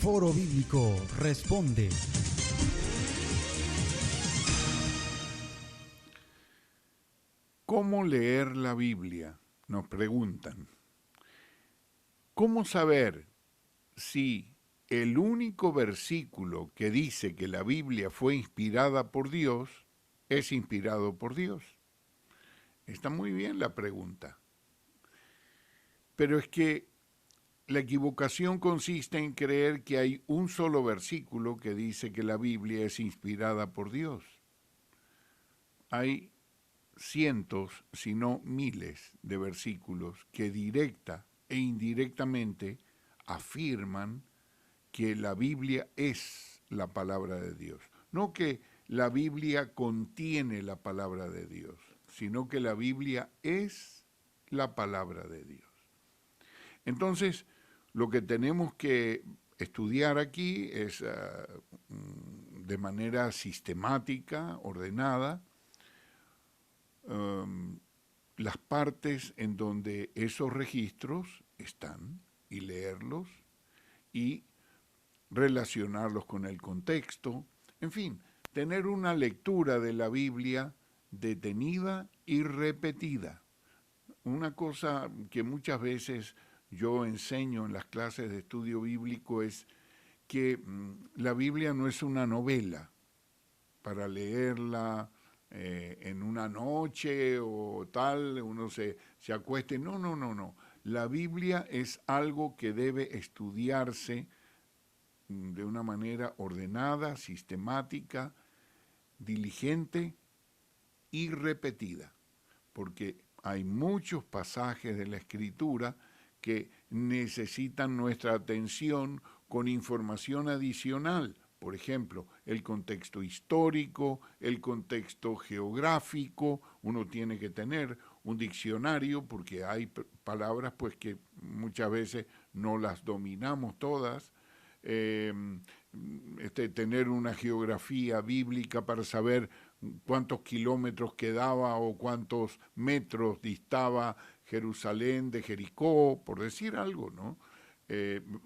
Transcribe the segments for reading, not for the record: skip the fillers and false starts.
Foro Bíblico Responde. ¿Cómo leer la Biblia? Nos preguntan. ¿Cómo saber si el único versículo que dice que la Biblia fue inspirada por Dios es inspirado por Dios? Está muy bien la pregunta. Pero es que la equivocación consiste en creer que hay un solo versículo que dice que la Biblia es inspirada por Dios. Hay cientos, si no miles, de versículos que directa e indirectamente afirman que la Biblia es la palabra de Dios. No que la Biblia contiene la palabra de Dios, sino que la Biblia es la palabra de Dios. Entonces, lo que tenemos que estudiar aquí es de manera sistemática, ordenada, las partes en donde esos registros están y leerlos y relacionarlos con el contexto, en fin, tener una lectura de la Biblia detenida y repetida. Una cosa que muchas veces yo enseño en las clases de estudio bíblico es que la Biblia no es una novela para leerla en una noche o tal, uno se acueste. No. La Biblia es algo que debe estudiarse de una manera ordenada, sistemática, diligente y repetida, porque hay muchos pasajes de la Escritura que necesitan nuestra atención con información adicional. Por ejemplo, el contexto histórico, el contexto geográfico. Uno tiene que tener un diccionario porque hay palabras pues que muchas veces no las dominamos todas. Tener una geografía bíblica para saber cuántos kilómetros quedaba o cuántos metros distaba Jerusalén de Jericó, por decir algo, ¿no?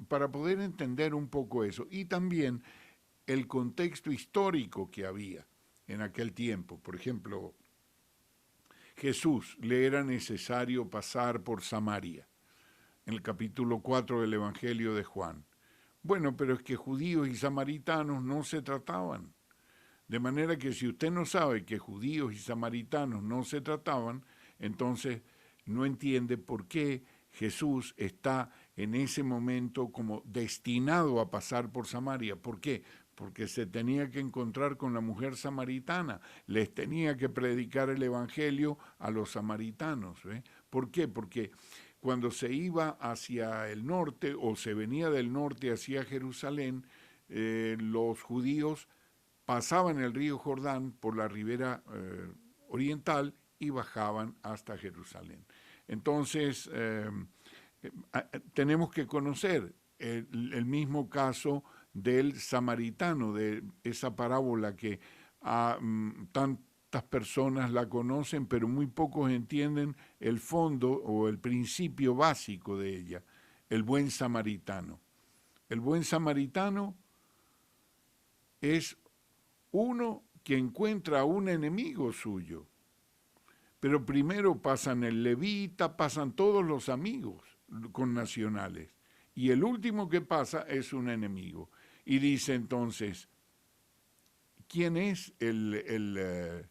Para poder entender un poco eso. Y también el contexto histórico que había en aquel tiempo. Por ejemplo, Jesús le era necesario pasar por Samaria, en el capítulo 4 del Evangelio de Juan. Bueno, pero es que judíos y samaritanos no se trataban. De manera que si usted no sabe que judíos y samaritanos no se trataban, entonces no entiende por qué Jesús está en ese momento como destinado a pasar por Samaria. ¿Por qué? Porque se tenía que encontrar con la mujer samaritana, les tenía que predicar el evangelio a los samaritanos. ¿Por qué? Porque cuando se iba hacia el norte o se venía del norte hacia Jerusalén, los judíos pasaban el río Jordán por la ribera oriental y bajaban hasta Jerusalén. Entonces, tenemos que conocer el mismo caso del samaritano, de esa parábola que tantas personas la conocen, pero muy pocos entienden el fondo o el principio básico de ella, el buen samaritano. El buen samaritano es uno que encuentra a un enemigo suyo, pero primero pasan el levita, pasan todos los amigos connacionales, y el último que pasa es un enemigo. Y dice entonces, ¿quién es el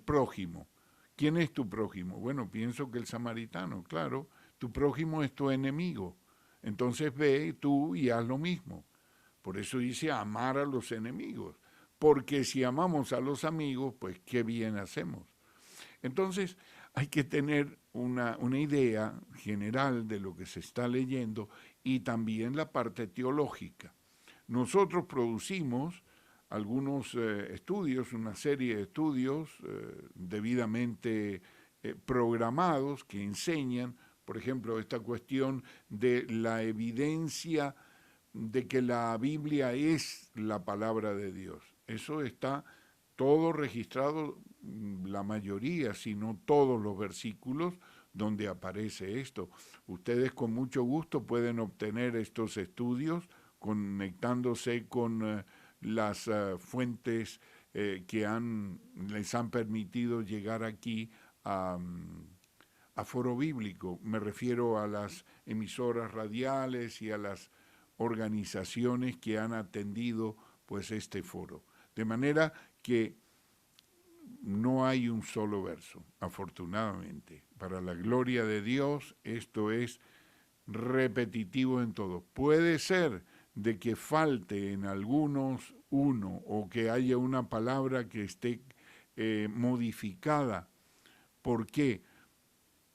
prójimo? ¿Quién es tu prójimo? Bueno, pienso que el samaritano, claro, tu prójimo es tu enemigo. Entonces ve tú y haz lo mismo. Por eso dice amar a los enemigos, porque si amamos a los amigos, pues qué bien hacemos. Entonces hay que tener una idea general de lo que se está leyendo y también la parte teológica. Nosotros producimos algunos estudios, una serie de estudios debidamente programados que enseñan, por ejemplo, esta cuestión de la evidencia de que la Biblia es la palabra de Dios. Eso está todo registrado, la mayoría, si no todos los versículos, donde aparece esto. Ustedes con mucho gusto pueden obtener estos estudios conectándose con las fuentes que les han permitido llegar aquí a Foro Bíblico. Me refiero a las emisoras radiales y a las organizaciones que han atendido pues este foro. De manera que no hay un solo verso, afortunadamente. Para la gloria de Dios, esto es repetitivo en todo. Puede ser de que falte en algunos uno o que haya una palabra que esté modificada. ¿Por qué?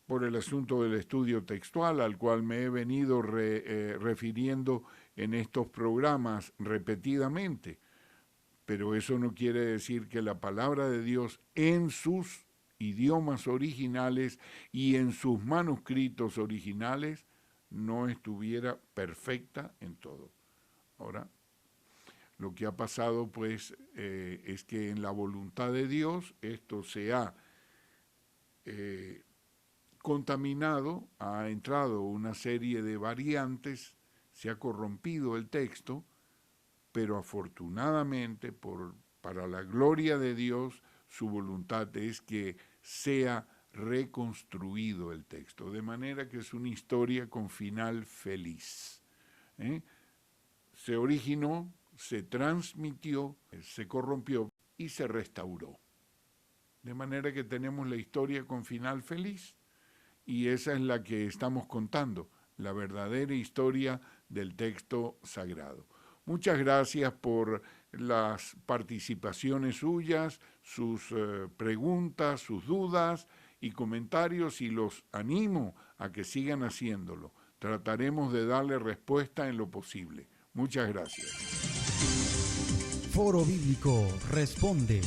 Por el asunto del estudio textual al cual me he venido refiriendo en estos programas repetidamente. Pero eso no quiere decir que la palabra de Dios en sus idiomas originales y en sus manuscritos originales no estuviera perfecta en todo. Ahora, lo que ha pasado pues es que en la voluntad de Dios esto se ha contaminado, ha entrado una serie de variantes, se ha corrompido el texto, pero afortunadamente, para la gloria de Dios, su voluntad es que sea reconstruido el texto, de manera que es una historia con final feliz. Se originó, se transmitió, se corrompió y se restauró. De manera que tenemos la historia con final feliz y esa es la que estamos contando, la verdadera historia del texto sagrado. Muchas gracias por las participaciones suyas, sus preguntas, sus dudas y comentarios y los animo a que sigan haciéndolo. Trataremos de darle respuesta en lo posible. Muchas gracias. Foro Bíblico Responde.